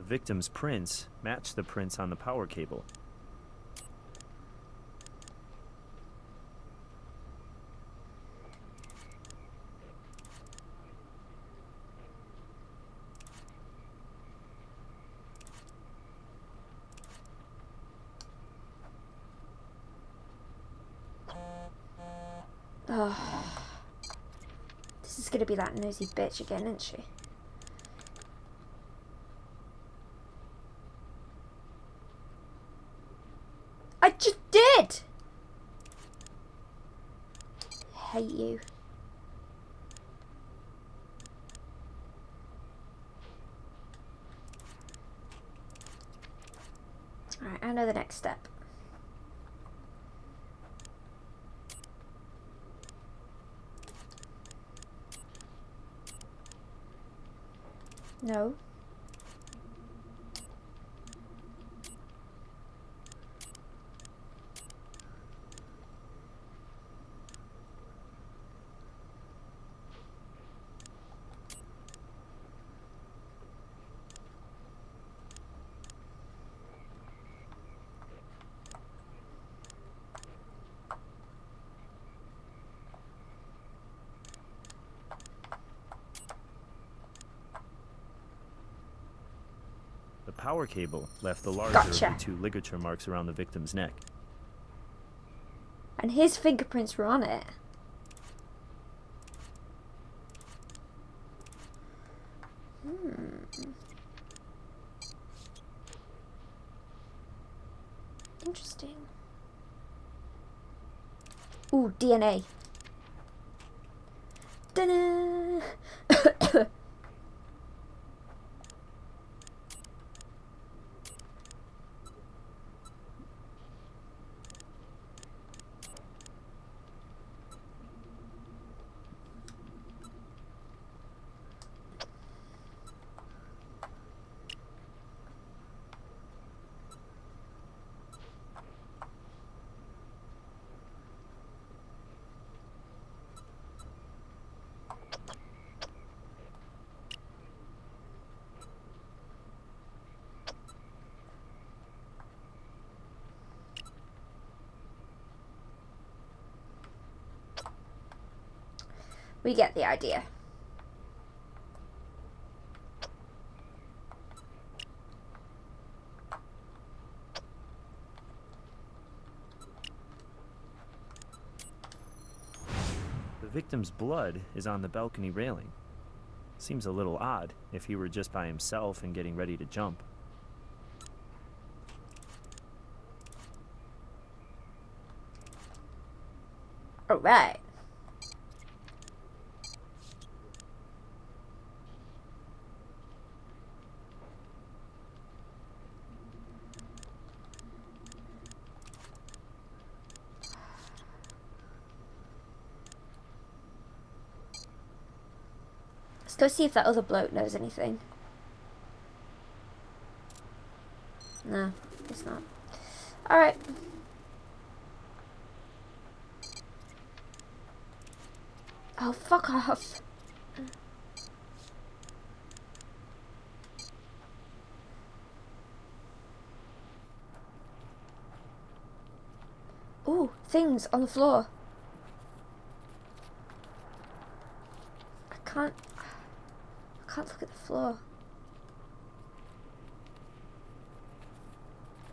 The victim's prints match the prints on the power cable. Oh, this is gonna be that nosy bitch again, isn't she? I just did! I hate you. Alright, I know the next step. No. The power cable left the larger Gotcha. of the two ligature marks around the victim's neck. And his fingerprints were on it. Interesting. Ooh, DNA. Ta-da! We get the idea. The victim's blood is on the balcony railing. Seems a little odd if he were just by himself and getting ready to jump. All right. Let's go see if that other bloke knows anything. No, it's not. Alright. Oh, fuck off. Ooh, things on the floor. I can't look at the floor.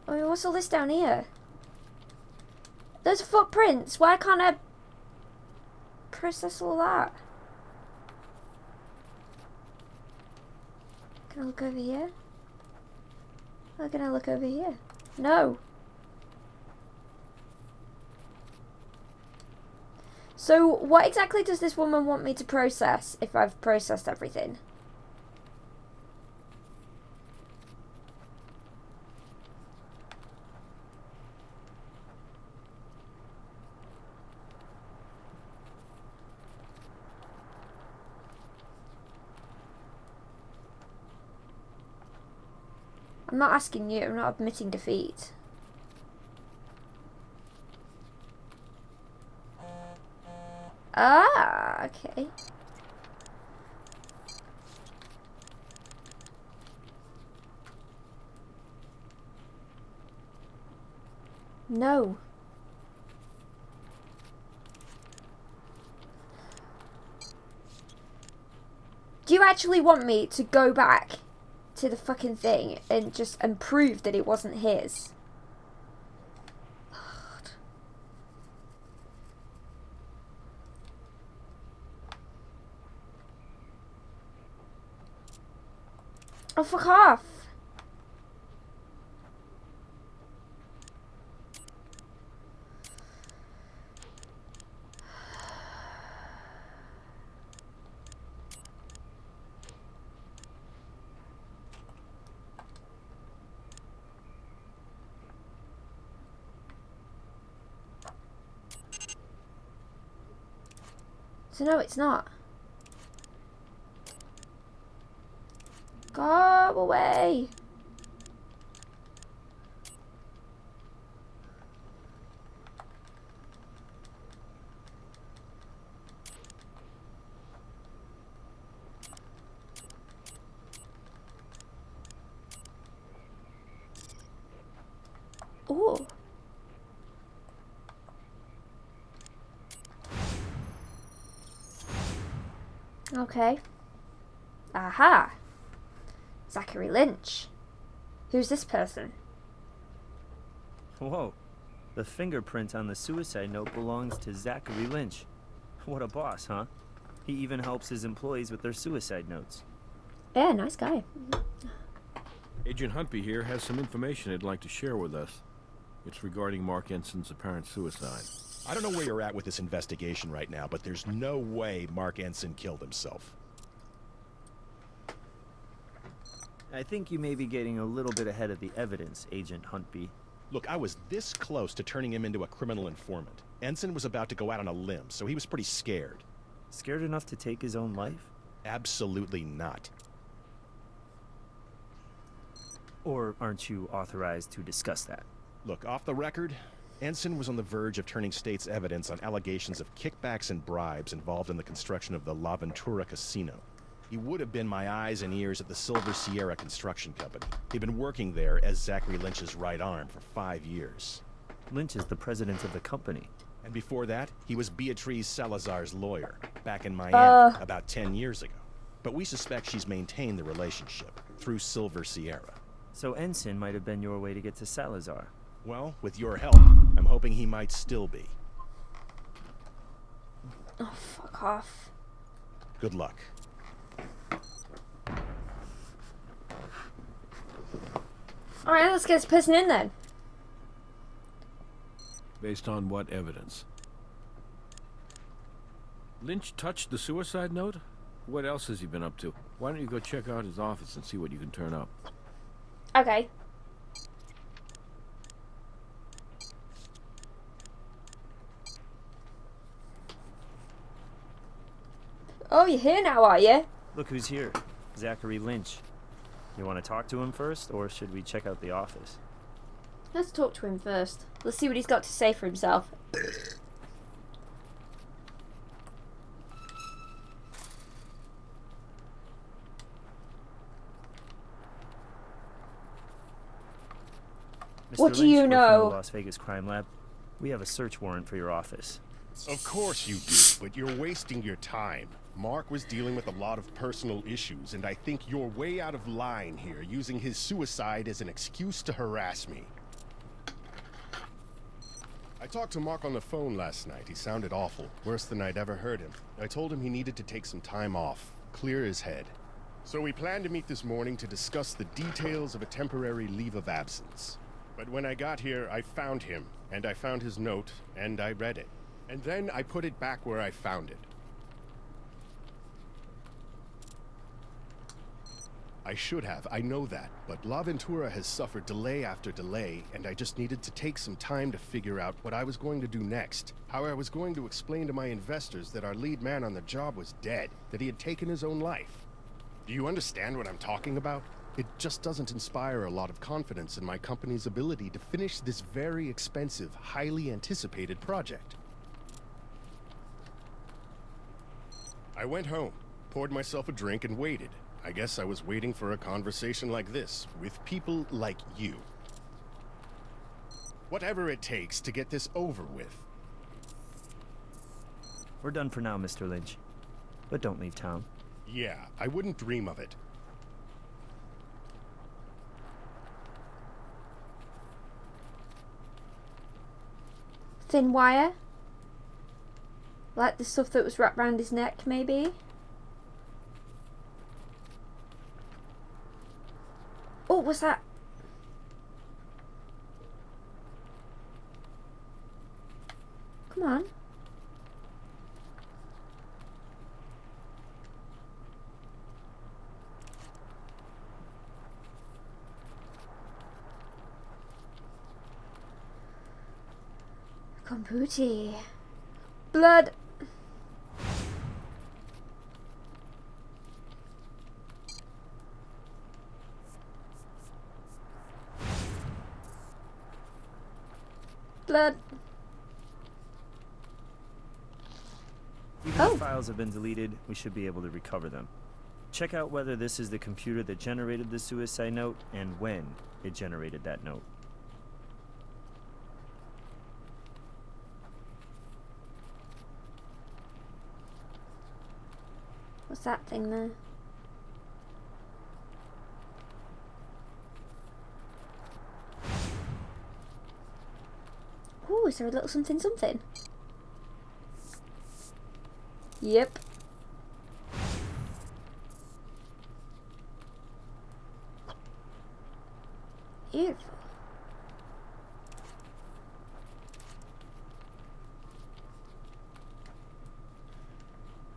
I mean, what's all this down here? Those footprints. Why can't I process all that? Can I look over here? How can I look over here? No. So, what exactly does this woman want me to process if I've processed everything? I'm not asking you, I'm not admitting defeat. Ah, okay. No. Do you actually want me to go back to the fucking thing and prove that it wasn't his? Lord. Oh, fuck off. So no, it's not. Go away. Ooh. Okay. Aha. Zachary Lynch. Who's this person? Whoa. The fingerprint on the suicide note belongs to Zachary Lynch. What a boss, huh? He even helps his employees with their suicide notes. Yeah, nice guy. Agent Huntby here has some information he'd like to share with us. It's regarding Mark Ensign's apparent suicide. I don't know where you're at with this investigation right now, but there's no way Mark Ensign killed himself. I think you may be getting a little bit ahead of the evidence, Agent Huntby. Look, I was this close to turning him into a criminal informant. Ensign was about to go out on a limb, so he was pretty scared. Scared enough to take his own life? Absolutely not. Or aren't you authorized to discuss that? Look, off the record, Ensign was on the verge of turning state's evidence on allegations of kickbacks and bribes involved in the construction of the La Ventura Casino. He would have been my eyes and ears at the Silver Sierra Construction Company. He'd been working there as Zachary Lynch's right arm for 5 years. Lynch is the president of the company. And before that, he was Beatriz Salazar's lawyer, back in Miami, about 10 years ago. But we suspect she's maintained the relationship through Silver Sierra. So Ensign might have been your way to get to Salazar. Well, with your help, I'm hoping he might still be. Oh, fuck off. Good luck. Alright, let's get this person in then. Based on what evidence? Lynch touched the suicide note? What else has he been up to? Why don't you go check out his office and see what you can turn up? Okay. Oh, you're here now, are you? Look who's here. Zachary Lynch. You want to talk to him first, or should we check out the office? Let's talk to him first. Let's see what he's got to say for himself. Mr. What do Lynch, you we're from know? the Las Vegas Crime Lab. We have a search warrant for your office. Of course you do, but you're wasting your time. Mark was dealing with a lot of personal issues, and I think you're way out of line here, using his suicide as an excuse to harass me. I talked to Mark on the phone last night. He sounded awful, worse than I'd ever heard him. I told him he needed to take some time off, clear his head. So we planned to meet this morning to discuss the details of a temporary leave of absence. But when I got here, I found him, and I found his note, and I read it. And then I put it back where I found it. I should have, I know that, but La Ventura has suffered delay after delay, and I just needed to take some time to figure out what I was going to do next. How I was going to explain to my investors that our lead man on the job was dead, that he had taken his own life. Do you understand what I'm talking about? It just doesn't inspire a lot of confidence in my company's ability to finish this very expensive, highly anticipated project. I went home, poured myself a drink, and waited. I guess I was waiting for a conversation like this, with people like you. Whatever it takes to get this over with. We're done for now, Mr. Lynch. But don't leave town. Yeah, I wouldn't dream of it. Thin wire? Like the stuff that was wrapped around his neck, maybe? Oh, what's that? Come on. Kombucha. Blood. Blood. Even if files have been deleted, we should be able to recover them. Check out whether this is the computer that generated the suicide note and when it generated that note. What's that thing there? Ooh, is there a little something something? Yep. Beautiful.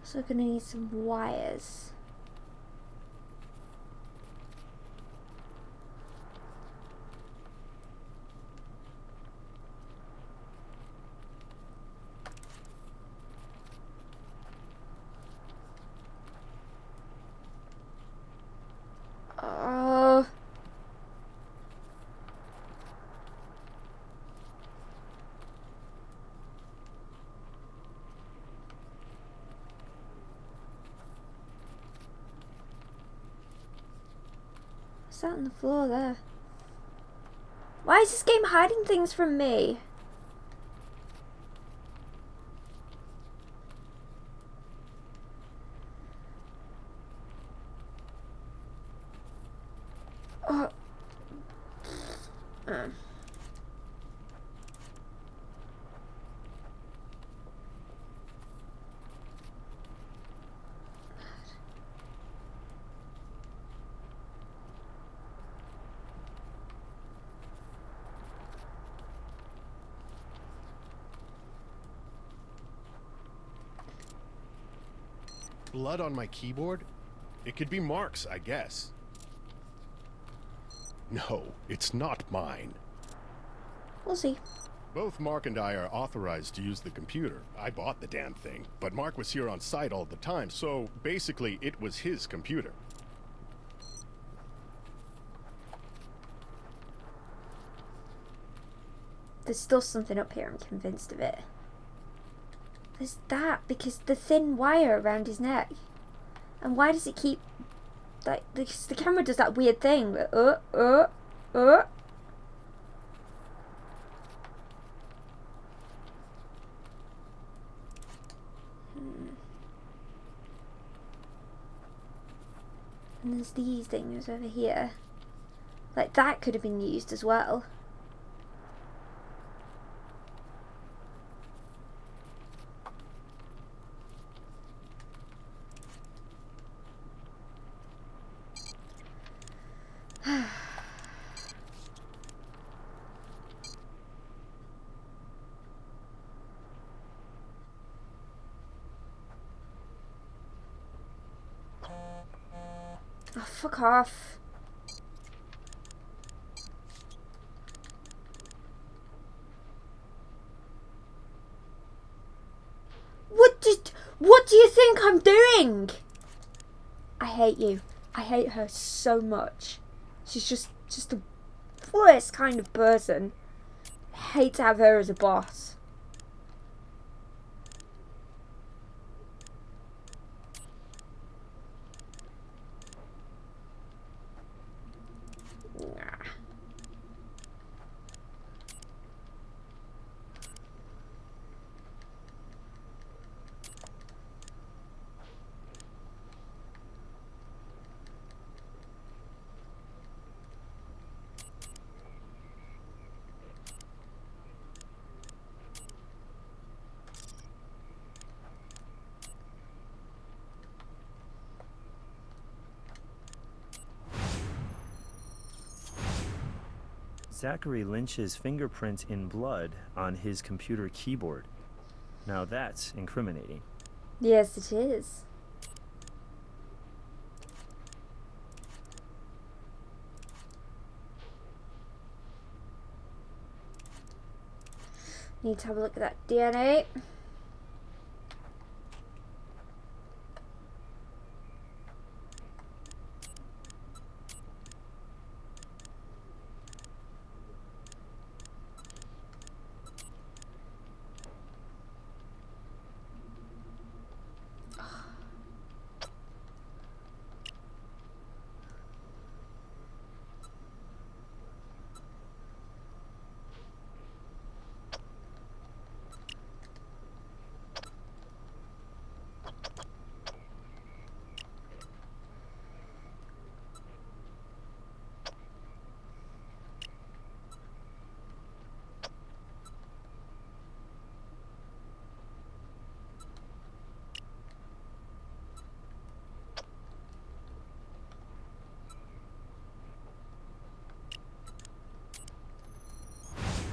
So we're gonna need some wires. What's that on the floor there? Why is this game hiding things from me? Oh. Blood on my keyboard? It could be Mark's, I guess. No, it's not mine. We'll see. Both Mark and I are authorized to use the computer. I bought the damn thing, but Mark was here on site all the time, so basically it was his computer. There's still something up here, I'm convinced of it. There's that, because the thin wire around his neck. And why does it keep... like, the camera does that weird thing. And there's these things over here. Like, that could have been used as well. Oh, fuck off. What do you think I'm doing? I hate you. I hate her so much. She's just the worst kind of person. I hate to have her as a boss. Zachary Lynch's fingerprint in blood on his computer keyboard. Now that's incriminating. Yes, it is. Need to have a look at that DNA.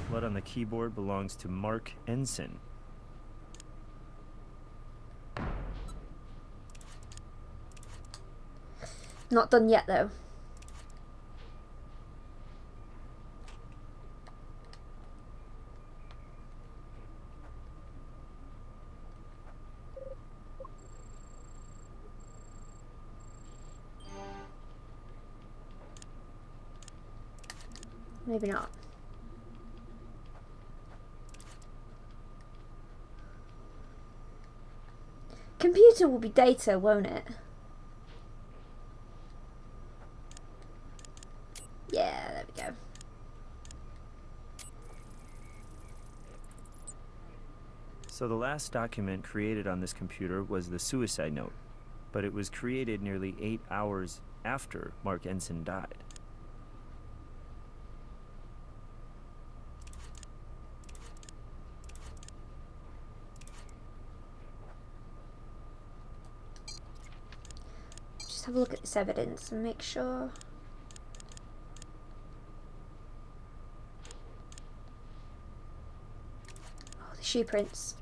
Blood on the keyboard belongs to Mark Ensign. Not done yet, though. Maybe not. Computer will be data, won't it? Yeah, there we go. So the last document created on this computer was the suicide note, but it was created nearly 8 hours after Mark Ensign died. Just have a look at this evidence and make sure. Oh, the shoe prints.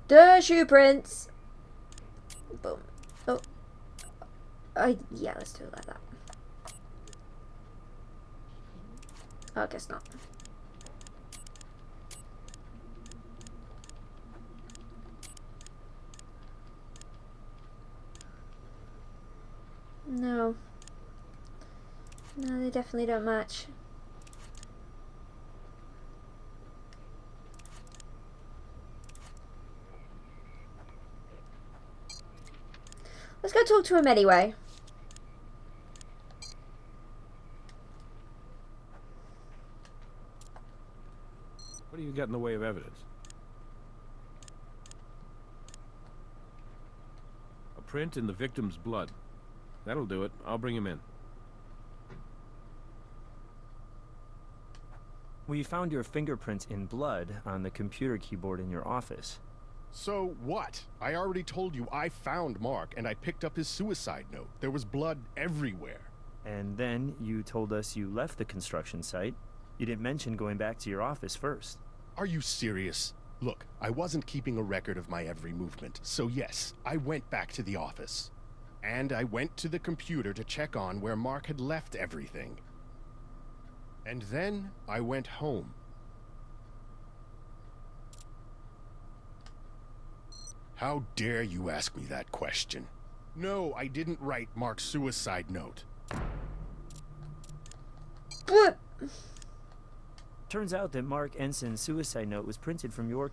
The shoe prints. Boom. Oh. Yeah, let's do it like that. Oh, I guess not. No. No, they definitely don't match. Let's go talk to him anyway. What do you got in the way of evidence? A print in the victim's blood. That'll do it. I'll bring him in. We found your fingerprints in blood on the computer keyboard in your office. So what? I already told you I found Mark and I picked up his suicide note. There was blood everywhere. And then you told us you left the construction site. You didn't mention going back to your office first. Are you serious? Look, I wasn't keeping a record of my every movement, so yes, I went back to the office. And I went to the computer to check on where Mark had left everything. And then I went home. How dare you ask me that question? No, I didn't write Mark's suicide note. What? Turns out that Mark Ensign's suicide note was printed from your